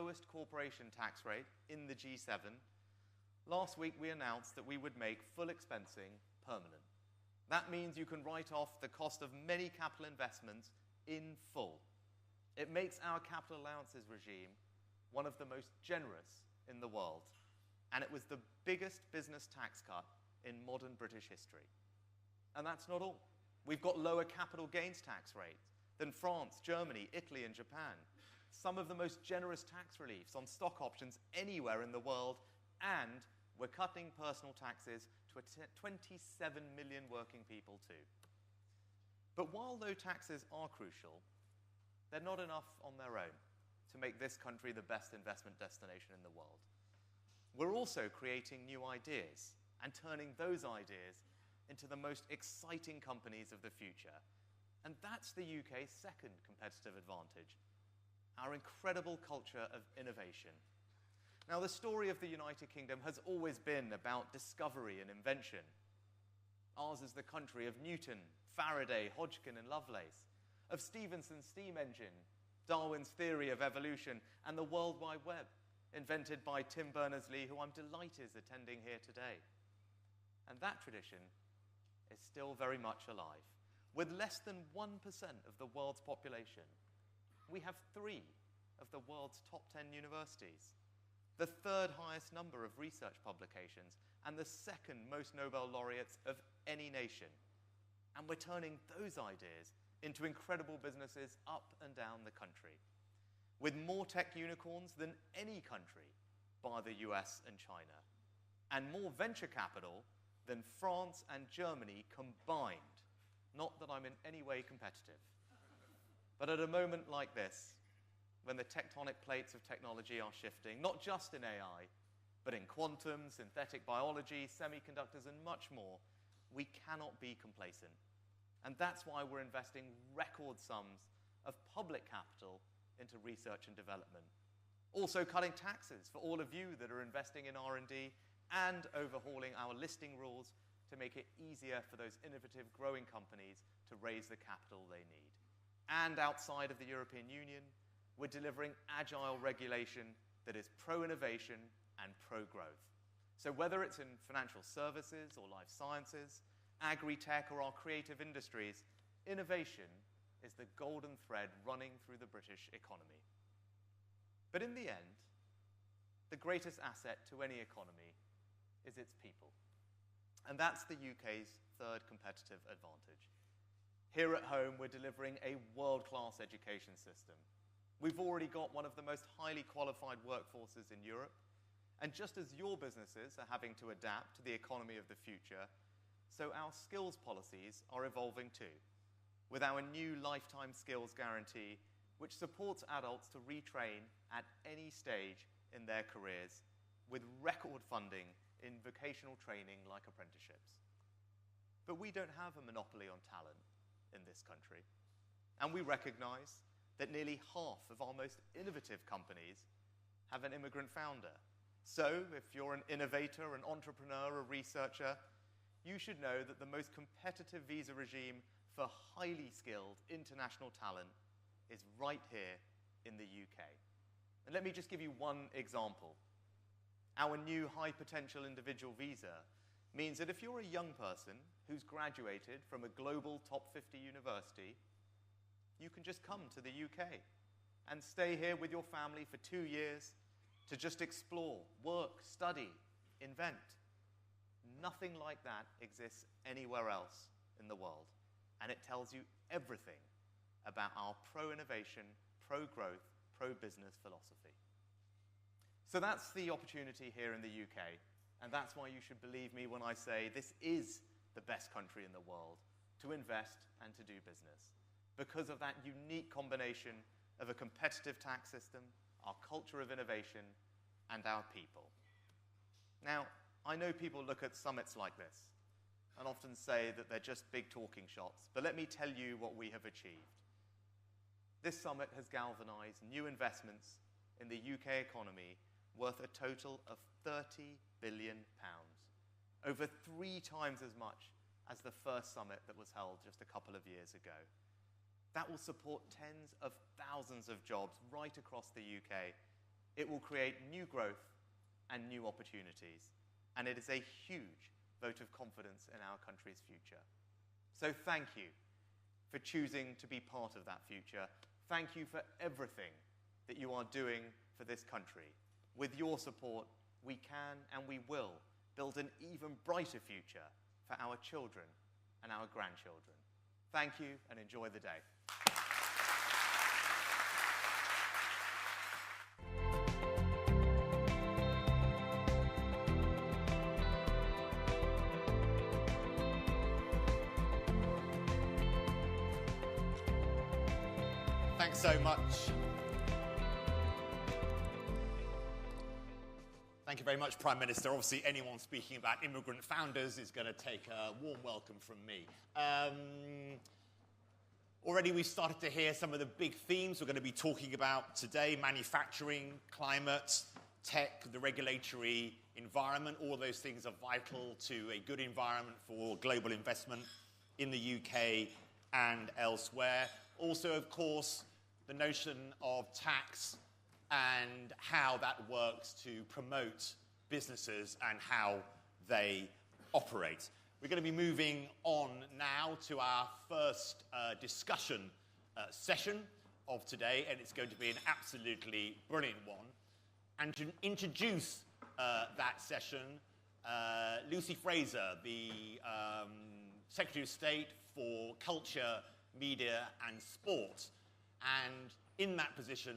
lowest corporation tax rate in the G7, last week we announced that we would make full expensing permanent. That means you can write off the cost of many capital investments in full. It makes our capital allowances regime one of the most generous in the world, and it was the biggest business tax cut in modern British history. And that's not all. We've got lower capital gains tax rates than France, Germany, Italy, and Japan. Some of the most generous tax reliefs on stock options anywhere in the world, and we're cutting personal taxes to 27 million working people too. But while low taxes are crucial, they're not enough on their own to make this country the best investment destination in the world. We're also creating new ideas and turning those ideas into the most exciting companies of the future. And that's the UK's second competitive advantage, our incredible culture of innovation. Now, the story of the United Kingdom has always been about discovery and invention. Ours is the country of Newton, Faraday, Hodgkin, and Lovelace, of Stephenson's steam engine, Darwin's theory of evolution, and the World Wide Web, invented by Tim Berners-Lee, who I'm delighted is attending here today. And that tradition is still very much alive. With less than 1% of the world's population, we have 3 of the world's top 10 universities, the 3rd highest number of research publications, and the 2nd most Nobel laureates of any nation. And we're turning those ideas into incredible businesses up and down the country, with more tech unicorns than any country, bar the US and China, and more venture capital than France and Germany combined. Not that I'm in any way competitive. But at a moment like this, when the tectonic plates of technology are shifting, not just in AI, but in quantum, synthetic biology, semiconductors, and much more, we cannot be complacent. And that's why we're investing record sums of public capital into research and development. Also cutting taxes for all of you that are investing in R&D, and overhauling our listing rules to make it easier for those innovative, growing companies to raise the capital they need. And outside of the European Union, we're delivering agile regulation that is pro-innovation and pro-growth. So whether it's in financial services or life sciences, agri-tech, or our creative industries, innovation is the golden thread running through the British economy. But in the end, the greatest asset to any economy is its people. And that's the UK's 3rd competitive advantage. Here at home, we're delivering a world-class education system. We've already got one of the most highly qualified workforces in Europe. And just as your businesses are having to adapt to the economy of the future, so our skills policies are evolving too, with our new lifetime skills guarantee, which supports adults to retrain at any stage in their careers, with record funding in vocational training like apprenticeships. But we don't have a monopoly on talent in this country. And we recognize that nearly half of our most innovative companies have an immigrant founder. So if you're an innovator, an entrepreneur, a researcher, you should know that the most competitive visa regime for highly skilled international talent is right here in the UK. And let me just give you one example. Our new high-potential individual visa means that if you're a young person who's graduated from a global top 50 university, you can just come to the UK and stay here with your family for 2 years to just explore, work, study, invent. Nothing like that exists anywhere else in the world. And it tells you everything about our pro-innovation, pro-growth, pro-business philosophy. So that's the opportunity here in the UK, and that's why you should believe me when I say this is the best country in the world to invest and to do business, because of that unique combination of a competitive tax system, our culture of innovation, and our people. Now, I know people look at summits like this and often say that they're just big talking shots, but let me tell you what we have achieved. This summit has galvanized new investments in the UK economy worth a total of £30 billion, over 3 times as much as the first summit that was held just a couple of years ago. That will support tens of thousands of jobs right across the UK It will create new growth and new opportunities. And it is a huge vote of confidence in our country's future. So thank you for choosing to be part of that future. Thank you for everything that you are doing for this country. With your support, we can and we will build an even brighter future for our children and our grandchildren. Thank you and enjoy the day. Thanks so much. Thank you very much, Prime Minister. Obviously, anyone speaking about immigrant founders is going to take a warm welcome from me. Already we've started to hear some of the big themes we're going to be talking about today: manufacturing, climate, tech, the regulatory environment. All those things are vital to a good environment for global investment in the UK and elsewhere. Also, of course, the notion of tax and how that works to promote businesses and how they operate. We're going to be moving on now to our first discussion session of today, and it's going to be an absolutely brilliant one. And to introduce that session, Lucy Fraser, the Secretary of State for Culture, Media and Sport, and in that position,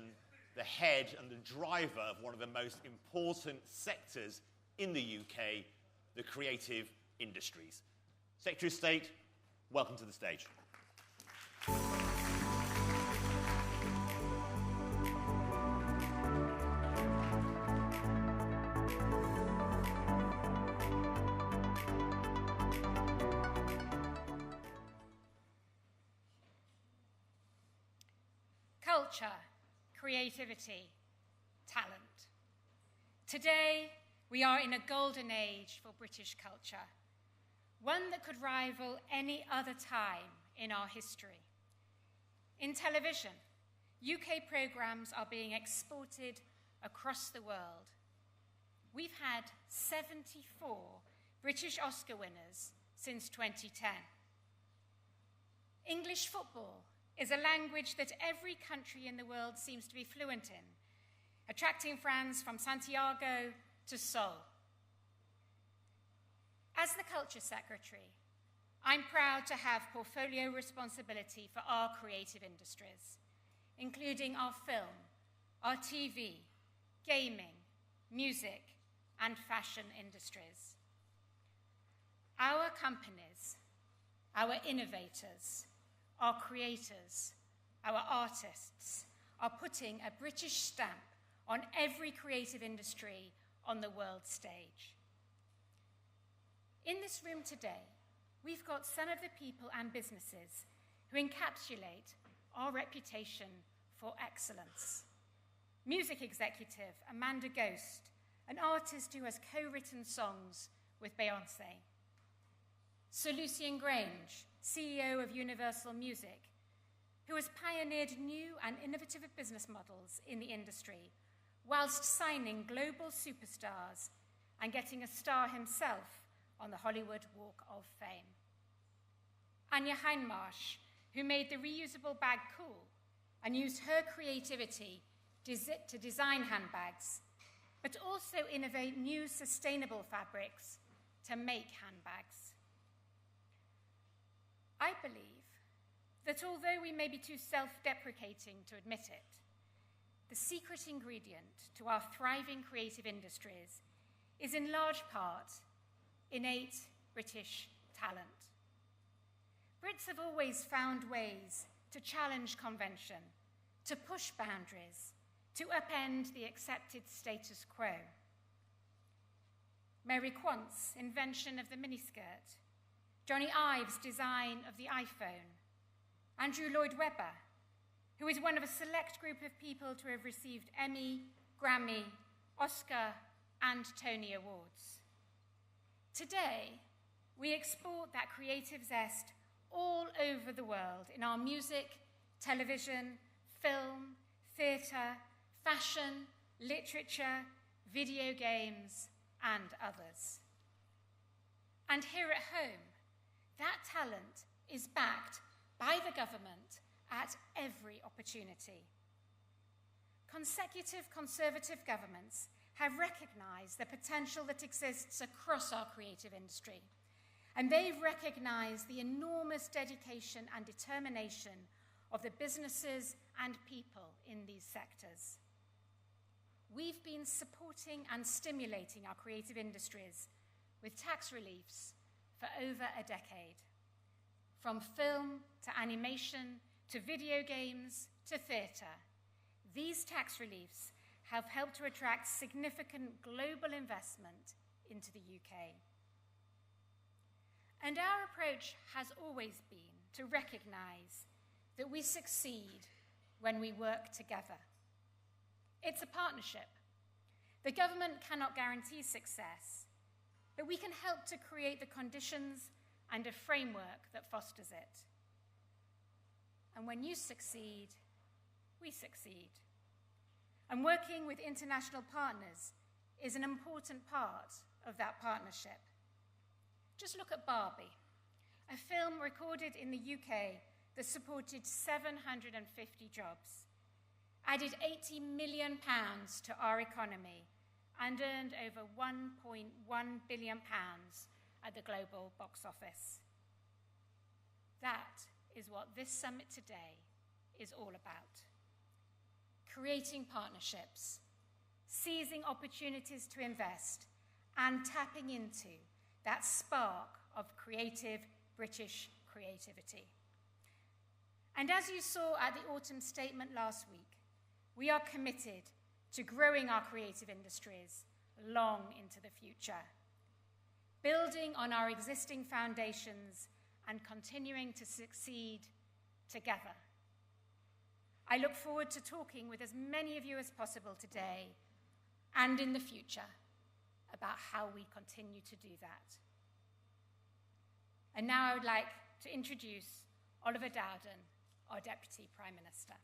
the head and the driver of one of the most important sectors in the UK, the creative industries. Secretary of State, welcome to the stage. Culture, creativity, talent. Today, we are in a golden age for British culture, one that could rival any other time in our history. In television, UK programmes are being exported across the world. We've had 74 British Oscar winners since 2010. English football is a language that every country in the world seems to be fluent in, attracting fans from Santiago to Seoul. As the Culture Secretary, I'm proud to have portfolio responsibility for our creative industries, including our film, our TV, gaming, music, and fashion industries. Our companies, our innovators, our creators, our artists are putting a British stamp on every creative industry on the world stage. In this room today, we've got some of the people and businesses who encapsulate our reputation for excellence. Music executive Amanda Ghost, an artist who has co-written songs with Beyoncé. Sir Lucian Grange, CEO of Universal Music, who has pioneered new and innovative business models in the industry, whilst signing global superstars and getting a star himself on the Hollywood Walk of Fame. Anya Heinmarsh, who made the reusable bag cool and used her creativity to design handbags, but also innovate new sustainable fabrics to make handbags. I believe that although we may be too self-deprecating to admit it, the secret ingredient to our thriving creative industries is in large part innate British talent. Brits have always found ways to challenge convention, to push boundaries, to upend the accepted status quo. Mary Quant's invention of the miniskirt, Johnny Ive's design of the iPhone, Andrew Lloyd Webber, who is one of a select group of people to have received Emmy, Grammy, Oscar, and Tony Awards. Today, we export that creative zest all over the world in our music, television, film, theatre, fashion, literature, video games, and others. And here at home, that talent is backed by the government at every opportunity. Consecutive Conservative governments have recognised the potential that exists across our creative industry, and they've recognised the enormous dedication and determination of the businesses and people in these sectors. We've been supporting and stimulating our creative industries with tax reliefs for over a decade. From film to animation to video games to theatre, these tax reliefs have helped to attract significant global investment into the UK. And our approach has always been to recognise that we succeed when we work together. It's a partnership. The government cannot guarantee success, but we can help to create the conditions and a framework that fosters it. And when you succeed, we succeed. And working with international partners is an important part of that partnership. Just look at Barbie, a film recorded in the UK that supported 750 jobs, added £80 million to our economy, and earned over £1.1 billion at the global box office. That is what this summit today is all about. Creating partnerships, seizing opportunities to invest, and tapping into that spark of creative British creativity. And as you saw at the autumn statement last week, we are committed to growing our creative industries long into the future, building on our existing foundations and continuing to succeed together. I look forward to talking with as many of you as possible today and in the future about how we continue to do that. And now I would like to introduce Oliver Dowden, our Deputy Prime Minister.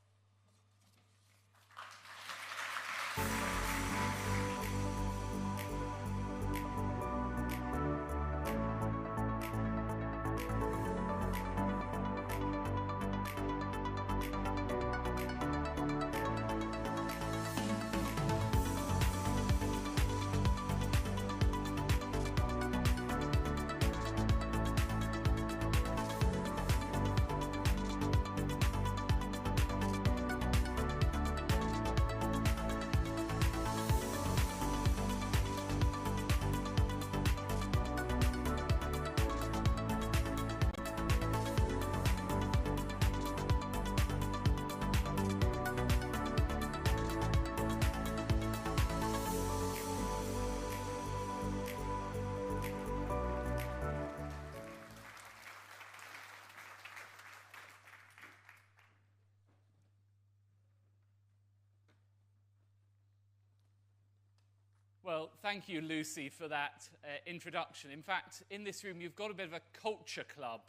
Well, thank you, Lucy, for that introduction. In fact, in this room, you've got a bit of a culture club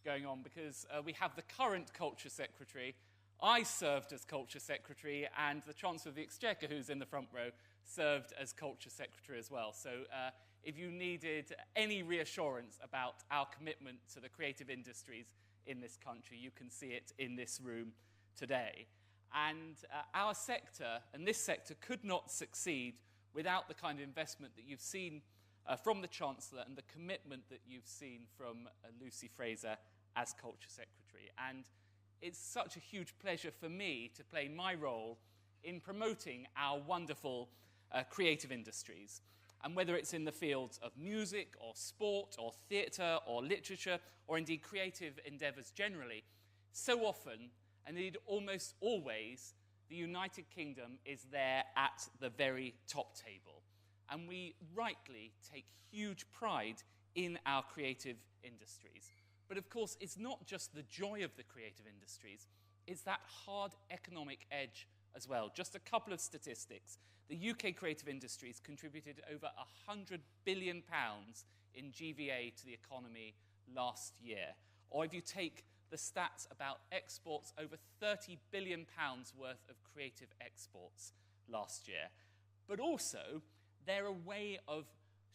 going on because we have the current Culture Secretary. I served as Culture Secretary, and the Chancellor of the Exchequer, who's in the front row, served as Culture Secretary as well. So if you needed any reassurance about our commitment to the creative industries in this country, you can see it in this room today. And our sector, and this sector, could not succeed without the kind of investment that you've seen from the Chancellor and the commitment that you've seen from Lucy Fraser as Culture Secretary. And it's such a huge pleasure for me to play my role in promoting our wonderful creative industries. And whether it's in the fields of music or sport or theatre or literature or indeed creative endeavours generally, so often, and indeed almost always, the United Kingdom is there at the very top table. And we rightly take huge pride in our creative industries. But of course, it's not just the joy of the creative industries, it's that hard economic edge as well. Just a couple of statistics. The UK creative industries contributed over £100 billion in GVA to the economy last year. Or if you take the stats about exports, over £30 billion worth of creative exports last year. but also they're a way of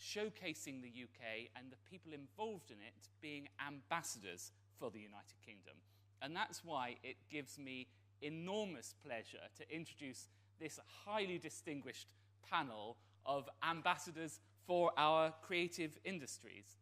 showcasing the UK and the people involved in it being ambassadors for the United Kingdom. And that's why it gives me enormous pleasure to introduce this highly distinguished panel of ambassadors for our creative industries.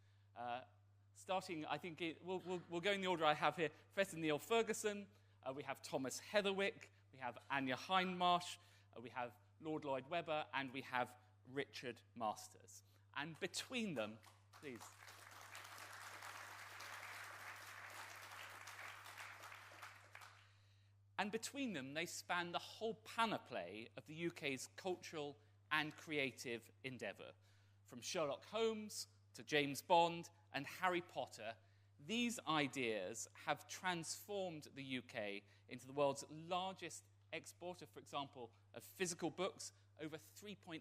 Starting, I think, we'll go in the order I have here. Professor Neil Ferguson, we have Thomas Heatherwick, we have Anya Hindmarsh, we have Lord Lloyd Webber, and we have Richard Masters. And between them, please. And between them, they span the whole panoply of the UK's cultural and creative endeavour. From Sherlock Holmes to James Bond and Harry Potter, these ideas have transformed the UK into the world's largest exporter, for example, of physical books, over 3.8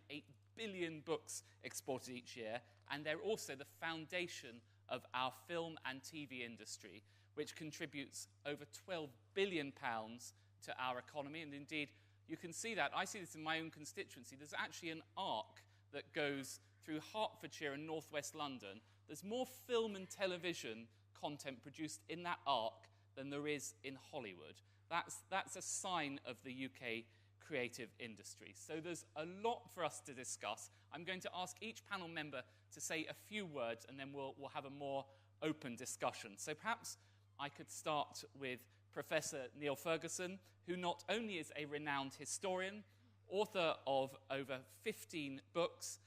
billion books exported each year, and they're also the foundation of our film and TV industry, which contributes over £12 billion to our economy. And indeed, you can see that. I see this in my own constituency. There's actually an arc that goes through Hertfordshire and northwest London. There's more film and television content produced in that arc than there is in Hollywood. That's a sign of the UK creative industry. So there's a lot for us to discuss. I'm going to ask each panel member to say a few words, and then we'll have a more open discussion. So perhaps I could start with Professor Neil Ferguson, who not only is a renowned historian, author of over 15 books,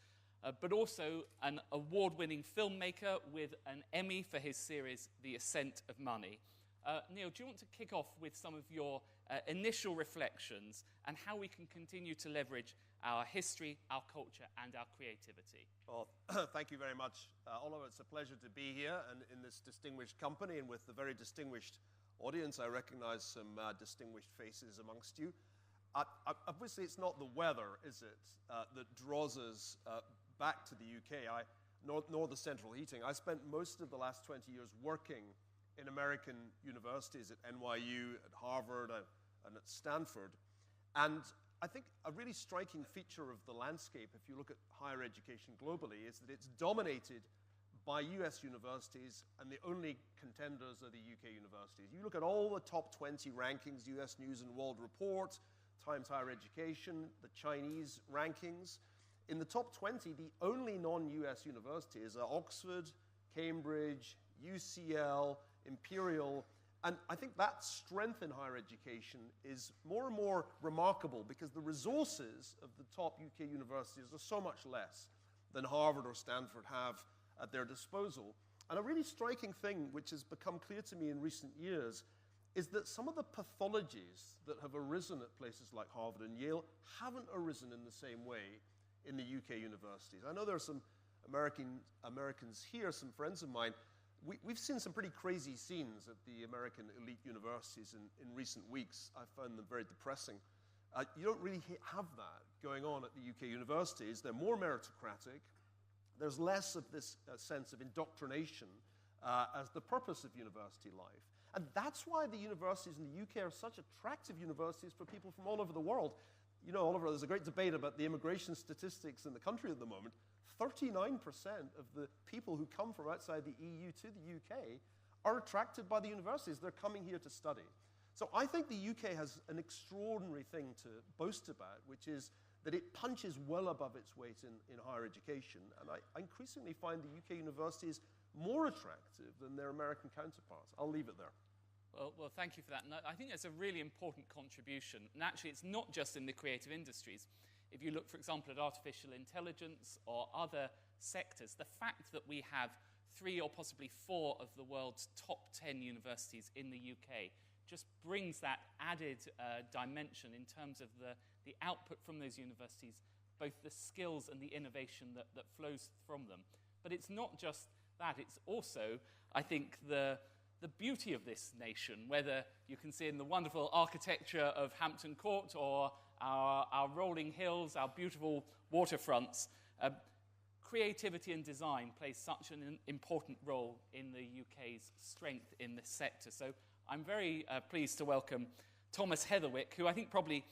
but also an award-winning filmmaker with an Emmy for his series, The Ascent of Money. Neil, do you want to kick off with some of your initial reflections and how we can continue to leverage our history, our culture, and our creativity? Well, thank you very much, Oliver. It's a pleasure to be here and in this distinguished company and with a very distinguished audience. I recognize some distinguished faces amongst you. Obviously, it's not the weather, is it, that draws us back to the UK, nor the central heating. I spent most of the last 20 years working in American universities at NYU, at Harvard, and at Stanford. And I think a really striking feature of the landscape, if you look at higher education globally, is that it's dominated by US universities, and the only contenders are the UK universities. You look at all the top 20 rankings, US News and World Report, Times Higher Education, the Chinese rankings. In the top 20, the only non-US universities are Oxford, Cambridge, UCL, Imperial, and I think that strength in higher education is more and more remarkable because the resources of the top UK universities are so much less than Harvard or Stanford have at their disposal. And a really striking thing which has become clear to me in recent years is that some of the pathologies that have arisen at places like Harvard and Yale haven't arisen in the same way in the UK universities. I know there are some Americans here, some friends of mine. We've seen some pretty crazy scenes at the American elite universities in recent weeks. I found them very depressing. You don't really have that going on at the UK universities. They're more meritocratic. There's less of this sense of indoctrination as the purpose of university life. And that's why the universities in the UK are such attractive universities for people from all over the world. You know, Oliver, there's a great debate about the immigration statistics in the country at the moment. 39% of the people who come from outside the EU to the UK are attracted by the universities. They're coming here to study. So I think the UK has an extraordinary thing to boast about, which is that it punches well above its weight in higher education. And I increasingly find the UK universities more attractive than their American counterparts. I'll leave it there. Well, thank you for that. And I think that's a really important contribution. And actually, it's not just in the creative industries. If you look, for example, at artificial intelligence or other sectors, the fact that we have 3 or possibly 4 of the world's top 10 universities in the UK just brings that added dimension in terms of the output from those universities, both the skills and the innovation that flows from them. But it's not just that, it's also, I think, the beauty of this nation, whether you can see in the wonderful architecture of Hampton Court or our rolling hills, our beautiful waterfronts. Creativity and design plays such an important role in the UK's strength in this sector. So I'm very pleased to welcome Thomas Heatherwick, who I think probably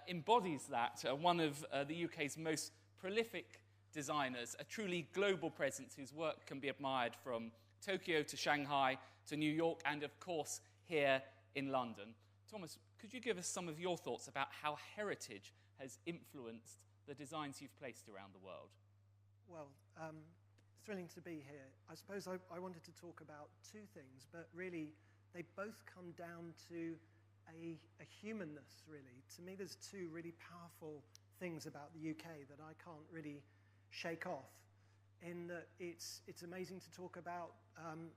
embodies that. One of the UK's most prolific designers, a truly global presence whose work can be admired from Tokyo to Shanghai to New York and, of course, here in London. Thomas, could you give us some of your thoughts about how heritage has influenced the designs you've placed around the world? Well, thrilling to be here. I suppose I wanted to talk about two things, but really they both come down to a humanness, really. To me, there's two really powerful things about the UK that I can't really shake off, in that it's amazing to talk about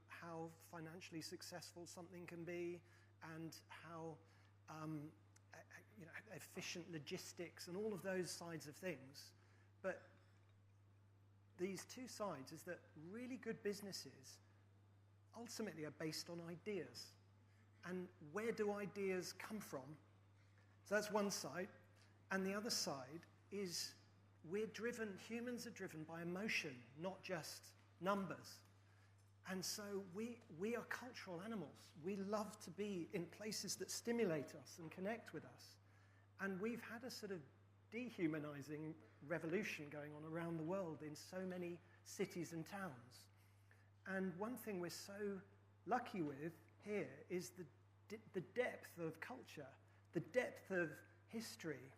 how financially successful something can be and how efficient logistics and all of those sides of things. But these two sides is that really good businesses ultimately are based on ideas. And where do ideas come from? So that's one side. And the other side is humans are driven by emotion, not just numbers. And so we are cultural animals. We love to be in places that stimulate us and connect with us. And we've had a sort of dehumanizing revolution going on around the world in so many cities and towns. And one thing we're so lucky with here is the depth of culture, the depth of history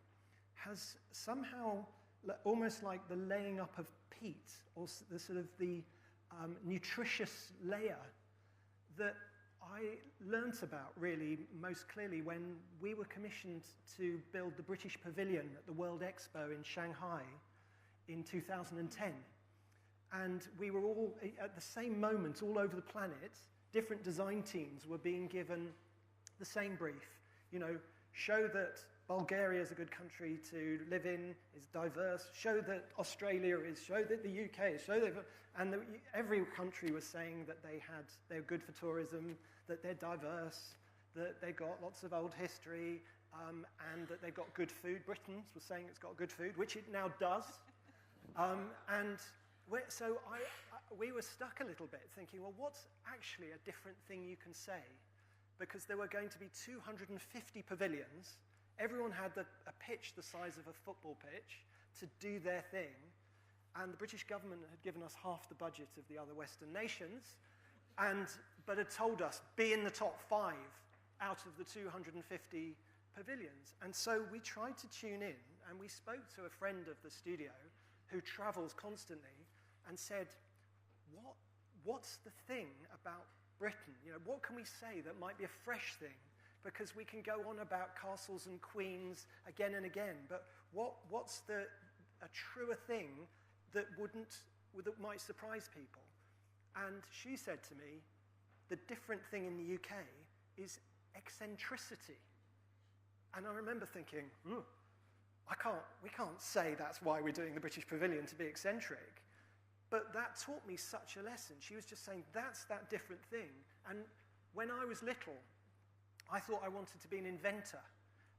has somehow, almost like the laying up of peat, or the sort of the nutritious layer that I learnt about really most clearly when we were commissioned to build the British Pavilion at the World Expo in Shanghai in 2010. And we were all, at the same moment, all over the planet, different design teams were being given the same brief. You know, show that Bulgaria is a good country to live in, is diverse, show that Australia is, show that the UK is, show that, and every country was saying that they're good for tourism, that they're diverse, that they've got lots of old history, and that they've got good food. Britain was saying it's got good food, which it now does. We were stuck a little bit thinking, well, what's actually a different thing you can say? Because there were going to be 250 pavilions. Everyone had a pitch the size of a football pitch to do their thing. And the British government had given us half the budget of the other Western nations, but had told us, be in the top 5 out of the 250 pavilions. And so we tried to tune in, and we spoke to a friend of the studio who travels constantly and said, what's the thing about Britain? You know, what can we say that might be a fresh thing? Because we can go on about castles and queens again and again, but what's a truer thing that might surprise people? And she said to me, the different thing in the UK is eccentricity. And I remember thinking, we can't say that's why we're doing the British Pavilion, to be eccentric. But that taught me such a lesson. She was just saying, that's that different thing. And when I was little, I thought I wanted to be an inventor.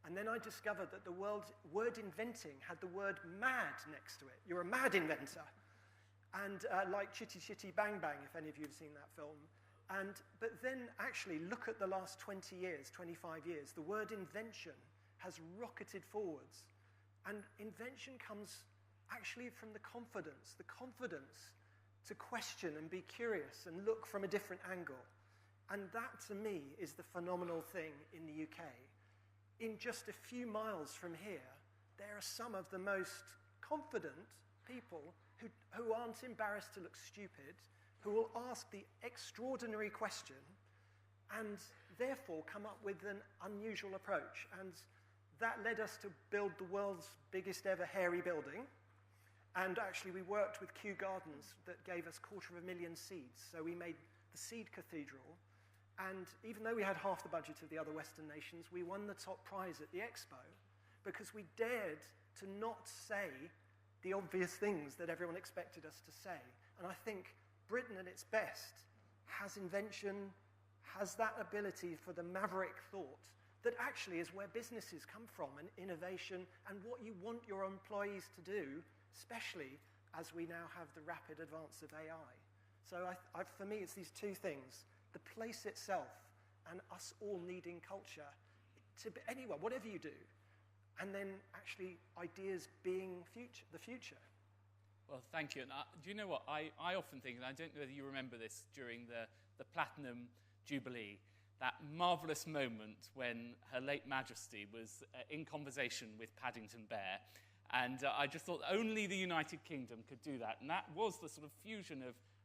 And then I discovered that the word inventing had the word mad next to it. You're a mad inventor. And like Chitty Chitty Bang Bang, if any of you have seen that film. But then actually look at the last 20 years, 25 years. The word invention has rocketed forwards. And invention comes actually from the confidence to question and be curious and look from a different angle. And that, to me, is the phenomenal thing in the UK. In just a few miles from here, there are some of the most confident people who aren't embarrassed to look stupid, who will ask the extraordinary question and therefore come up with an unusual approach. And that led us to build the world's biggest ever hairy building. And actually, we worked with Kew Gardens that gave us 250,000 seeds. So we made the Seed Cathedral. And even though we had half the budget of the other Western nations, we won the top prize at the Expo because we dared to not say the obvious things that everyone expected us to say. And I think Britain at its best has invention, has that ability for the maverick thought that actually is where businesses come from, and innovation, and what you want your employees to do, especially as we now have the rapid advance of AI. So for me, it's these two things. The place itself and us all needing culture to be anyone, whatever you do. and then actually ideas being the future. Well, thank you. And do you know what? I often think, and I don't know whether you remember this during the Platinum Jubilee, that marvellous moment when Her late Majesty was in conversation with Paddington Bear. And I just thought only the United Kingdom could do that. And that was the sort of fusion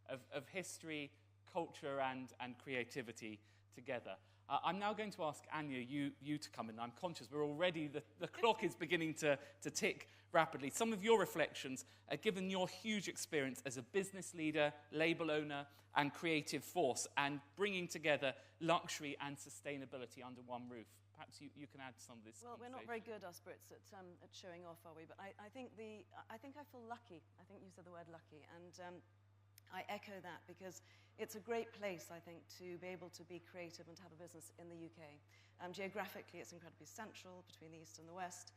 of history, culture, and creativity together. I'm now going to ask Anya, you to come in. I'm conscious we're already, the clock is beginning to tick rapidly. Some of your reflections, given your huge experience as a business leader, label owner, and creative force, and bringing together luxury and sustainability under one roof. Perhaps you can add some of this. Well, we're not very good, us Brits, at showing off, are we? But I think I feel lucky. I think you said the word lucky, and I echo that because it's a great place, I think, to be able to be creative and to have a business in the UK. Geographically, it's incredibly central between the East and the West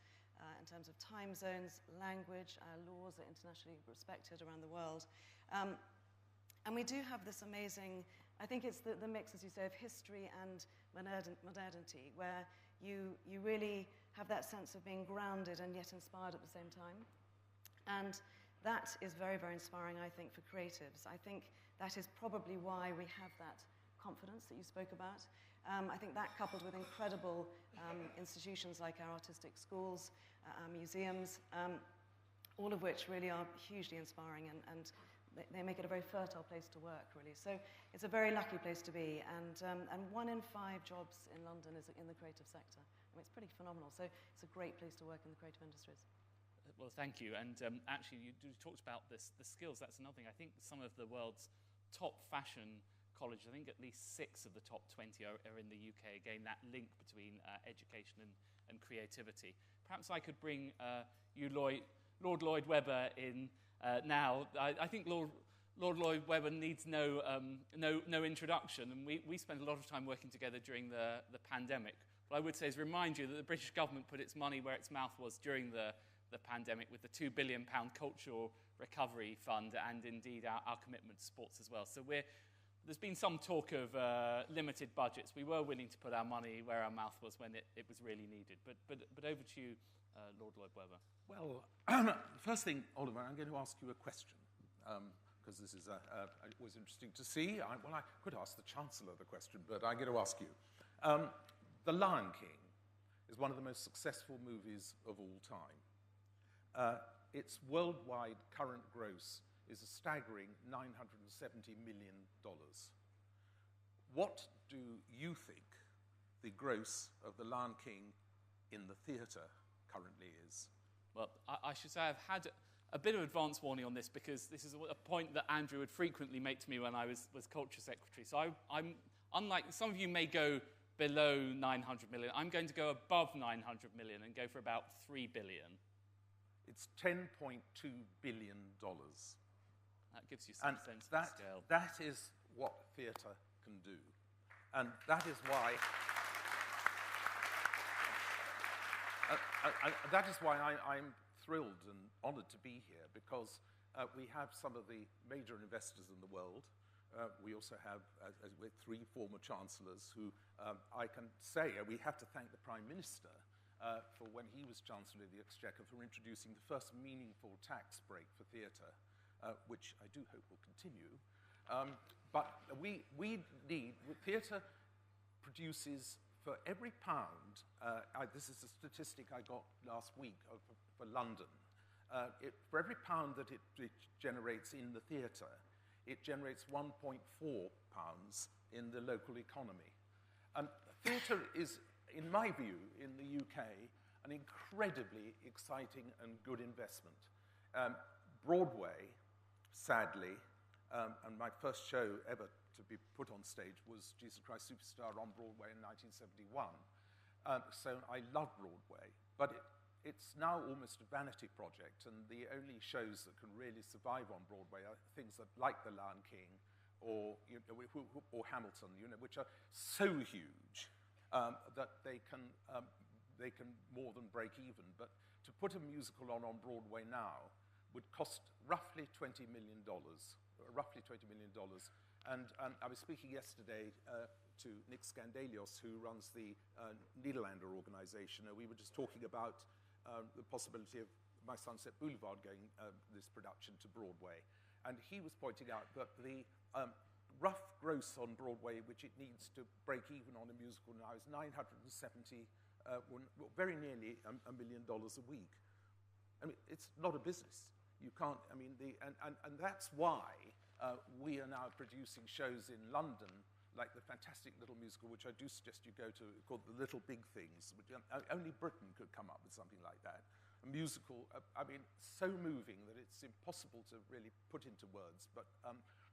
in terms of time zones, language. Our laws are internationally respected around the world. And we do have this amazing, I think it's the mix, as you say, of history and modernity, where you really have that sense of being grounded and yet inspired at the same time. And that is very, very inspiring, I think, for creatives. I think that is probably why we have that confidence that you spoke about. I think that coupled with incredible institutions like our artistic schools, our museums, all of which really are hugely inspiring and they make it a very fertile place to work, really. So it's a very lucky place to be. And 1 in 5 jobs in London is in the creative sector. I mean, it's pretty phenomenal. So it's a great place to work in the creative industries. Well, thank you. And actually, you talked about the skills. That's another thing. I think some of the world's top fashion colleges, I think at least 6 of the top 20 are in the UK. Again, that link between education and creativity. Perhaps I could bring Lord Lloyd Webber in now. I think Lord Lloyd Webber needs no introduction, and we spent a lot of time working together during the pandemic. What I would say is remind you that the British government put its money where its mouth was during the pandemic with the £2 billion Cultural Recovery Fund and indeed our commitment to sports as well. So there's been some talk of limited budgets. We were willing to put our money where our mouth was when it was really needed. But over to you, Lord Lloyd Webber. Well, first thing, Oliver, I'm going to ask you a question, because this is always interesting to see. I could ask the Chancellor the question, but I'm going to ask you. The Lion King is one of the most successful movies of all time. Its worldwide current gross is a staggering $970 million. What do you think the gross of The Lion King in the theatre currently is? Well, I should say I've had a bit of advance warning on this because this is a point that Andrew would frequently make to me when I was Culture Secretary. So I'm unlike some of you may go below 900 million. I'm going to go above 900 million and go for about 3 billion. It's $10.2 billion. That gives you some sense of the scale. That is what theatre can do. And that is why... I'm thrilled and honoured to be here, because we have some of the major investors in the world. We also have 3 former chancellors who I can say we have to thank the Prime Minister for when he was Chancellor of the Exchequer for introducing the first meaningful tax break for theatre, which I do hope will continue. But we need, theatre produces, for every pound, this is a statistic I got last week for London, for every pound that it generates in the theatre, it generates 1.4 pounds in the local economy. Theatre is, in my view, in the UK, an incredibly exciting and good investment. Broadway, sadly, and my first show ever to be put on stage was Jesus Christ Superstar on Broadway in 1971. So I love Broadway, but it's now almost a vanity project, and the only shows that can really survive on Broadway are things like The Lion King or Hamilton, which are so huge that they can more than break even. But to put a musical on Broadway now would cost roughly $20 million. And I was speaking yesterday to Nick Scandalios, who runs the Nederlander organization, and we were just talking about the possibility of My Sunset Boulevard going this production to Broadway. And he was pointing out that the rough gross on Broadway, which it needs to break even on a musical now, is $970, very nearly $1 million a week. I mean, it's not a business. You can't, I mean, and that's why we are now producing shows in London, like the fantastic little musical, which I do suggest you go to, called The Little Big Things, which only Britain could come up with something like that. A musical, I mean, so moving that it's impossible to really put into words, but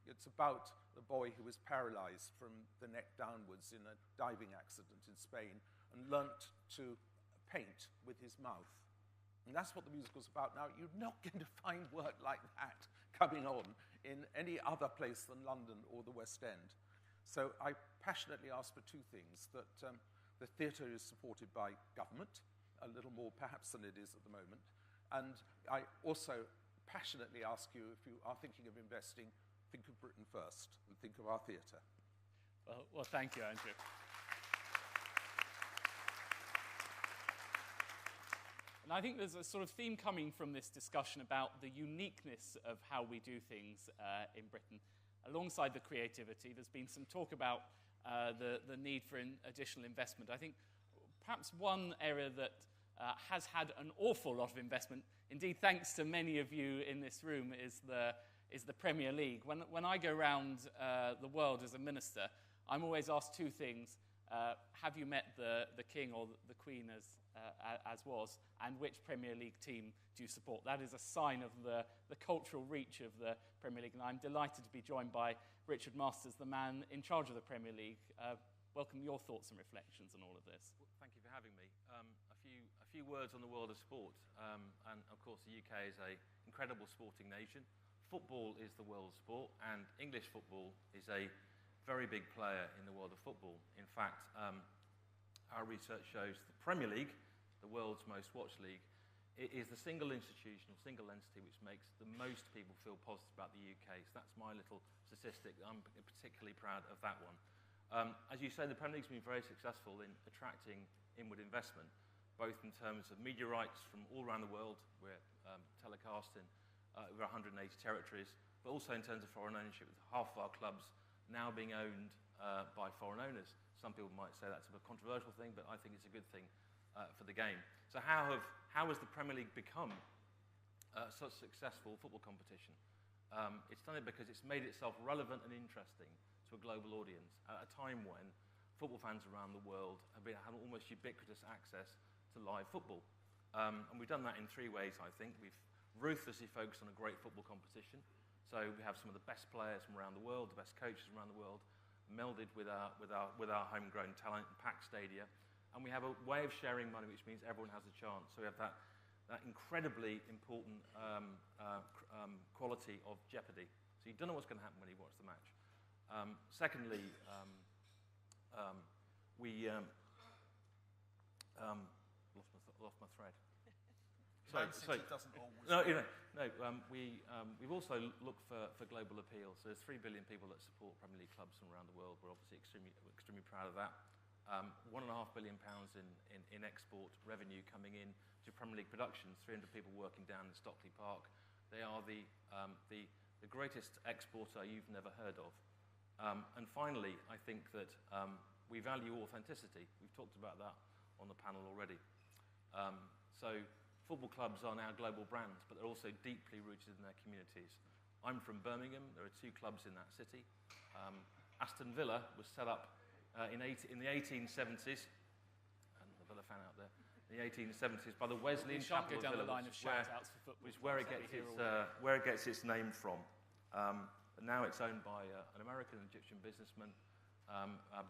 it's about the boy who was paralyzed from the neck downwards in a diving accident in Spain and learnt to paint with his mouth. And that's what the musical's about. Now, you're not going to find work like that coming on in any other place than London or the West End. So I passionately ask for two things, that the theatre is supported by government, a little more perhaps than it is at the moment, and I also passionately ask you, if you are thinking of investing, think of Britain first and think of our theatre. Well, thank you, Andrew. And I think there's a sort of theme coming from this discussion about the uniqueness of how we do things in Britain. Alongside the creativity, there's been some talk about the need for additional investment. I think perhaps one area that has had an awful lot of investment, indeed thanks to many of you in this room, is the Premier League. When I go around the world as a minister, I'm always asked two things. Have you met the King or the Queen as was, and which Premier League team do you support? That is a sign of the cultural reach of the Premier League, and I'm delighted to be joined by Richard Masters, the man in charge of the Premier League. Welcome your thoughts and reflections on all of this. Well, thank you for having me. A few words on the world of sport, and of course the UK is an incredible sporting nation. Football is the world sport, and English football is a very big player in the world of football. In fact, our research shows the Premier League, the world's most watched league, it is the single institution or single entity which makes the most people feel positive about the UK. So that's my little statistic. I'm particularly proud of that one. As you say, the Premier League's been very successful in attracting inward investment, both in terms of media rights from all around the world. We're telecast in over 180 territories, but also in terms of foreign ownership, with half of our clubs now being owned by foreign owners. Some people might say that's a controversial thing, but I think it's a good thing for the game. So how has the Premier League become such a successful football competition? It's done it because it's made itself relevant and interesting to a global audience at a time when football fans around the world have had almost ubiquitous access to live football. And we've done that in three ways, I think. We've ruthlessly focused on a great football competition. So we have some of the best players from around the world, the best coaches from around the world, melded with our homegrown talent and packed stadia. And we have a way of sharing money, which means everyone has a chance. So we have that incredibly important quality of jeopardy. So you don't know what's going to happen when you watch the match. Secondly, we lost my thread. Man City doesn't always. We've also looked for global appeal. So there's 3 billion people that support Premier League clubs from around the world. We're obviously extremely proud of that. £1.5 billion in export revenue coming in to Premier League productions. 300 people working down in Stockley Park. They are the greatest exporter you've never heard of. And finally, I think that we value authenticity. We've talked about that on the panel already. So football clubs are now global brands, but they're also deeply rooted in their communities. I'm from Birmingham. There are 2 clubs in that city. Aston Villa was set up in the 1870s, and the Villa fan out there, in the 1870s by the Wesleyan Chapel of Villa, which is where it gets its name from. But now it's owned by an American and Egyptian businessman.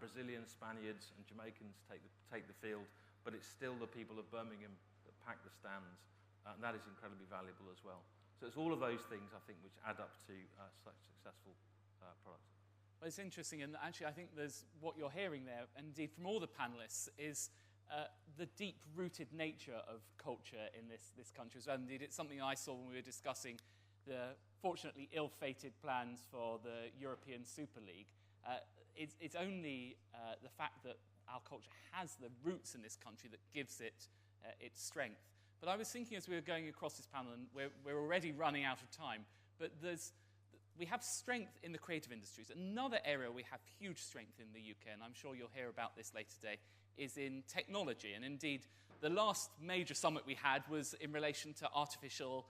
Brazilians, Spaniards, and Jamaicans take the field, but it's still the people of Birmingham that pack the stands, and that is incredibly valuable as well. So it's all of those things, I think, which add up to such successful products. Well, it's interesting, and actually I think there's what you're hearing there, and indeed from all the panellists, is the deep-rooted nature of culture in this country as well. Indeed, it's something I saw when we were discussing the fortunately ill-fated plans for the European Super League. It's only the fact that our culture has the roots in this country that gives it its strength. But I was thinking as we were going across this panel, and we're already running out of time, but we have strength in the creative industries. Another area we have huge strength in the UK, and I'm sure you'll hear about this later today, is in technology. And indeed, the last major summit we had was in relation to artificial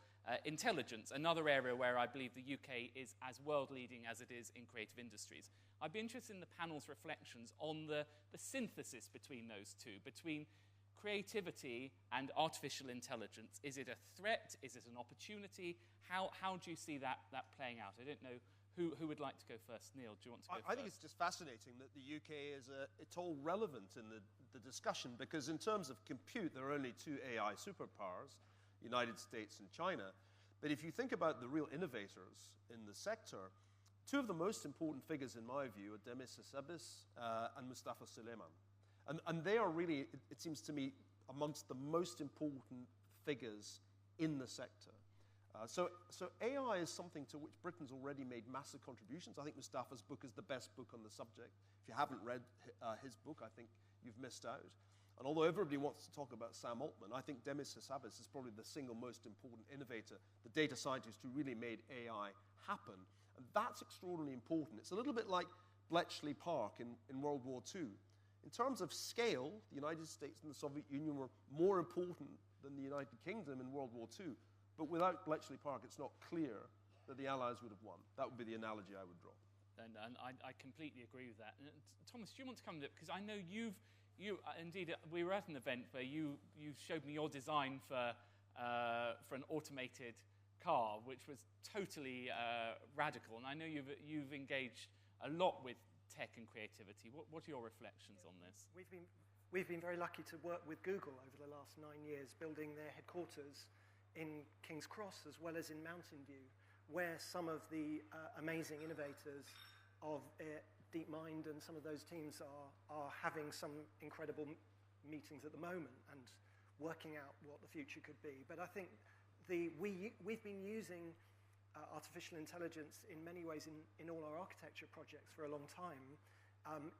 intelligence, another area where I believe the UK is as world-leading as it is in creative industries. I'd be interested in the panel's reflections on the synthesis between those two, between creativity and artificial intelligence. Is it a threat? Is it an opportunity? How do you see that playing out? I don't know who would like to go first. Neil, do you want to go first? I think it's just fascinating that the UK is it's all relevant in the discussion, because in terms of compute, there are only two AI superpowers, United States and China. But if you think about the real innovators in the sector, two of the most important figures, in my view, are Demis Hassabis and Mustafa Suleyman. And they are really, it seems to me, amongst the most important figures in the sector. So AI is something to which Britain's already made massive contributions. I think Mustafa's book is the best book on the subject. If you haven't read his book, I think you've missed out. And although everybody wants to talk about Sam Altman, I think Demis Hassabis is probably the single most important innovator, the data scientist who really made AI happen. And that's extraordinarily important. It's a little bit like Bletchley Park in World War II. In terms of scale, the United States and the Soviet Union were more important than the United Kingdom in World War II. But without Bletchley Park, it's not clear that the Allies would have won. That would be the analogy I would draw. And I completely agree with that. And Thomas, do you want to come to it? Because I know indeed, we were at an event where you showed me your design for an automated car, which was totally radical. And I know you've engaged a lot with tech and creativity. What are your reflections on this? We've been very lucky to work with Google over the last 9 years, building their headquarters in King's Cross as well as in Mountain View, where some of the amazing innovators of DeepMind and some of those teams are having some incredible meetings at the moment and working out what the future could be. But I think we've been using artificial intelligence in many ways in all our architecture projects for a long time.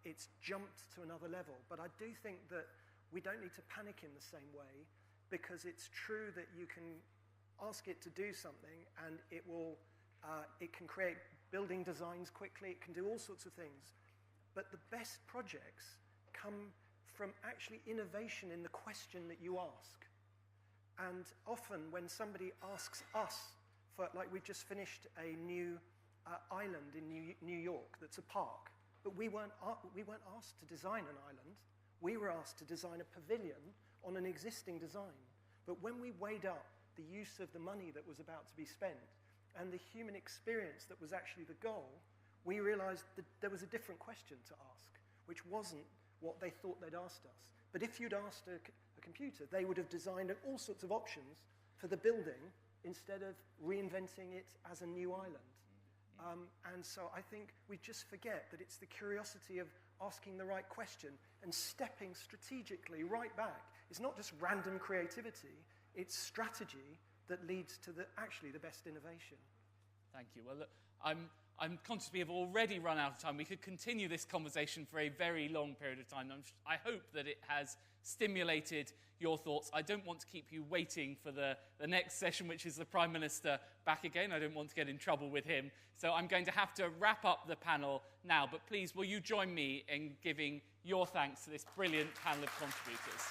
It's jumped to another level, but I do think that we don't need to panic in the same way, because it's true that you can ask it to do something and it can create building designs quickly, it can do all sorts of things. But the best projects come from actually innovation in the question that you ask. And often when somebody asks us, like we've just finished a new island in New York that's a park, but we weren't asked to design an island. We were asked to design a pavilion on an existing design. But when we weighed up the use of the money that was about to be spent and the human experience that was actually the goal, we realized that there was a different question to ask, which wasn't what they thought they'd asked us. But if you'd asked a computer, they would have designed all sorts of options for the building instead of reinventing it as a new island. And so I think we just forget that it's the curiosity of asking the right question and stepping strategically right back. It's not just random creativity, it's strategy that leads to actually the best innovation. Thank you. Well, look, I'm conscious we have already run out of time. We could continue this conversation for a very long period of time. I hope that it has stimulated your thoughts. I don't want to keep you waiting for the next session, which is the Prime Minister back again. I don't want to get in trouble with him. So I'm going to have to wrap up the panel now. But please, will you join me in giving your thanks to this brilliant panel of contributors?